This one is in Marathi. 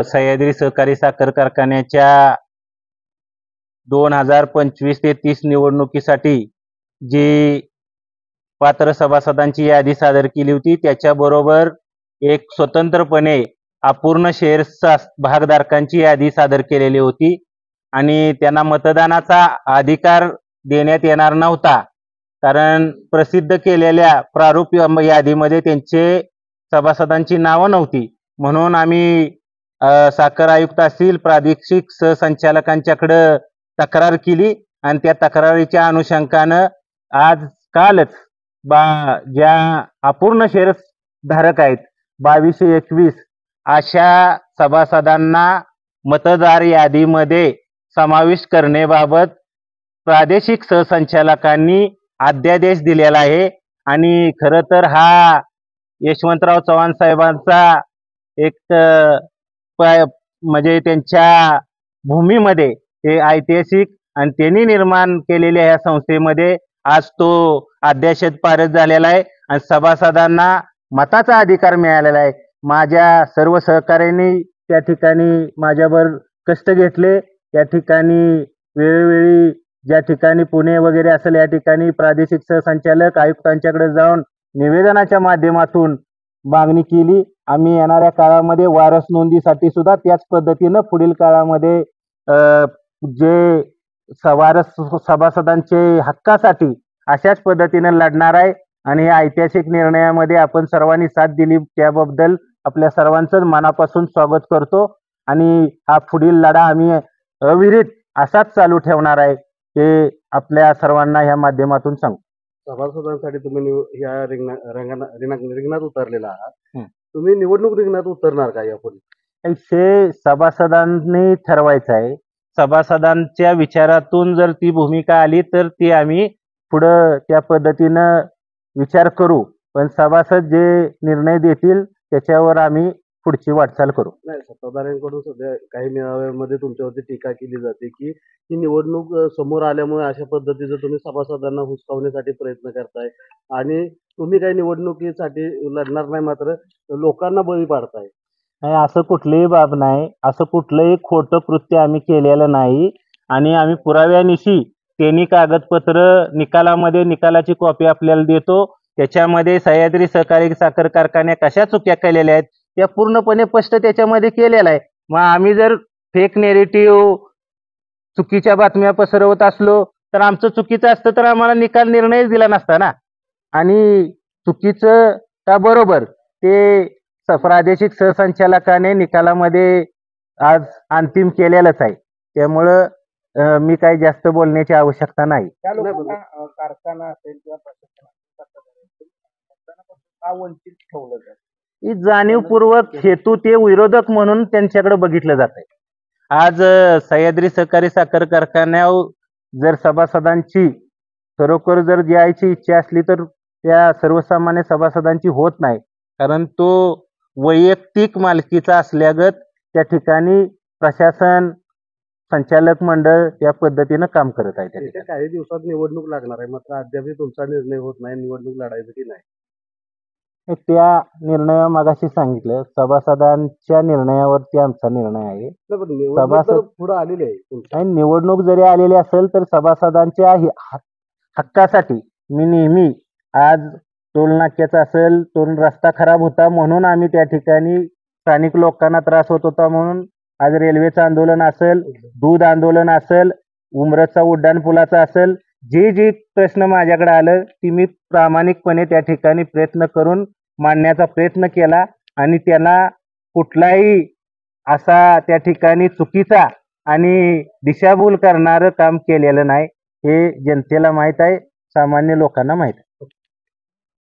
सह्याद्री सहकारी साखर कारखान्याच्या 2025 ते 30 निवडणुकीसाठी जी पात्र सभासदांची यादी सादर केली होती, त्याच्याबरोबर एक स्वतंत्रपणे अपूर्ण शेअर्स भागधारकांची यादी सादर केलेली होती आणि त्यांना मतदानाचा अधिकार देण्यात येणार नव्हता, कारण प्रसिद्ध केलेल्या प्रारूप यादीमध्ये त्यांचे सभासदांची नावं नव्हती. म्हणून आम्ही साखर आयुक्त असतील प्रादेशिक सहसंचालकांच्याकडे तक्रार केली आणि त्या तक्रारीच्या अनुषंगानं आज कालच ज्या अपूर्ण शेअर्स धारक आहेत 2221 अशा सभासदांना मतदार यादीमध्ये समाविष्ट करण्याबाबत प्रादेशिक सहसंचालकांनी अध्यादेश दिलेला आहे. आणि खरं तर हा यशवंतराव चव्हाण साहेबांचा एक म्हणजे त्यांच्या भूमीमध्ये हे ऐतिहासिक आणि त्यांनी निर्माण केलेल्या ह्या संस्थेमध्ये आज तो अध्यादेश पारित झालेला आहे आणि सभासदांना मताचा अधिकार मिळालेला आहे. माझ्या सर्व सहकाऱ्यांनी त्या ठिकाणी माझ्यावर कष्ट घेतले. त्या ठिकाणी वेळोवेळी ज्या ठिकाणी पुणे वगैरे असेल या ठिकाणी प्रादेशिक सहसंचालक आयुक्तांच्याकडे जाऊन निवेदनाच्या माध्यमातून मागणी केली. आम्ही येणाऱ्या काळामध्ये वारस नोंदीसाठी सुद्धा त्याच पद्धतीनं पुढील काळामध्ये जे वारस सभासदांचे हक्कासाठी अशाच पद्धतीनं लढणार आहे आणि या ऐतिहासिक निर्णयामध्ये आपण सर्वांनी साथ दिली त्याबद्दल आपल्या सर्वांचं मनापासून स्वागत करतो आणि हा पुढील लढा आम्ही अविरत असाच चालू ठेवणार आहे हे आपल्या सर्वांना ह्या माध्यमातून सांगतो. सभासदांसाठी तुम्ही या रिंगणात उतरलेला आहात, तुम्ही निवडणूक रिंगणात उतरणार का यापुढे? हे सभासदांनी ठरवायचं आहे. सभासदांच्या विचारातून जर ती भूमिका आली तर ती आम्ही पुढं त्या पद्धतीनं विचार करू, पण सभासद जे निर्णय देतील त्याच्यावर आम्ही पुढची वाटचाल करू. नाही, सत्ताधाऱ्यांकडून सध्या काही मेळाव्यामध्ये तुमच्यावरती टीका केली जाते की ही निवडणूक समोर आल्यामुळे अशा पद्धतीचं तुम्ही सभासदांना हुसकावण्यासाठी प्रयत्न करताय आणि तुम्ही काही निवडणुकीसाठी लढणार नाही, मात्र लोकांना बळी पाडताय. नाही, असं कुठलीही बाब नाही. असं कुठलंही खोटं कृत्य आम्ही केलेलं नाही आणि आम्ही पुराव्यानिशी त्यांनी कागदपत्र निकालाची कॉपी आपल्याला देतो. त्याच्यामध्ये सह्याद्री सहकारी साखर कारखान्या कशा चुक्या केलेल्या आहेत त्या पूर्णपणे स्पष्ट त्याच्यामध्ये केलेलं आहे. मग आम्ही जर फेक नेरेटिव्ह चुकीच्या बातम्या पसरवत असलो तर आमचं चुकीचं असतं तर आम्हाला निर्णयच दिला नसता ना. आणि चुकीचं का बरोबर ते प्रादेशिक सहसंचालकाने निकालामध्ये आज अंतिम केलेलंच आहे. त्यामुळं मी काही जास्त बोलण्याची आवश्यकता नाही. कारखाना असेल किंवा वंचित ठेवलं जातं ही जाणीवपूर्वक हेतू ते विरोधक म्हणून त्यांच्याकडे बघितलं जात आहे. आज सह्याद्री सहकारी साखर कारखान्यावर जर सभासदांची खरोखर जर द्यायची इच्छा असली तर त्या सर्वसामान्य सभासदांची होत नाही, कारण तो वैयक्तिक मालकीचा असल्यागत त्या ठिकाणी प्रशासन संचालक मंडळ त्या पद्धतीनं काम करत आहे. काही दिवसात निवडणूक लागणार आहे, मात्र अद्याप तुमचा निर्णय होत नाही निवडणूक लढायचं की नाही. त्या निर्णया मागाशी सांगितलं, सभासदांच्या निर्णयावरती आमचा निर्णय आहे. सभासद पुढे आलेले आहे. निवडणूक जरी आलेली असेल तर सभासदांच्या हक्कासाठी मी नेहमी आज टोल नाक्याचा असेल, टोल रस्ता खराब होता म्हणून आम्ही त्या ठिकाणी स्थानिक लोकांना त्रास होत होता म्हणून आज रेल्वेचं आंदोलन असेल, दूध आंदोलन असेल, उमरतचा उड्डाण पुलाचा असेल, जे प्रश्न माझ्याकडे आलं ती मी प्रामाणिकपणे त्या ठिकाणी प्रयत्न करून मांडण्याचा प्रयत्न केला आणि त्याला कुठलाही असा त्या ठिकाणी चुकीचा आणि दिशाभूल करणारं काम केलेलं नाही. हे जनतेला माहीत आहे, सामान्य लोकांना माहीत आहे.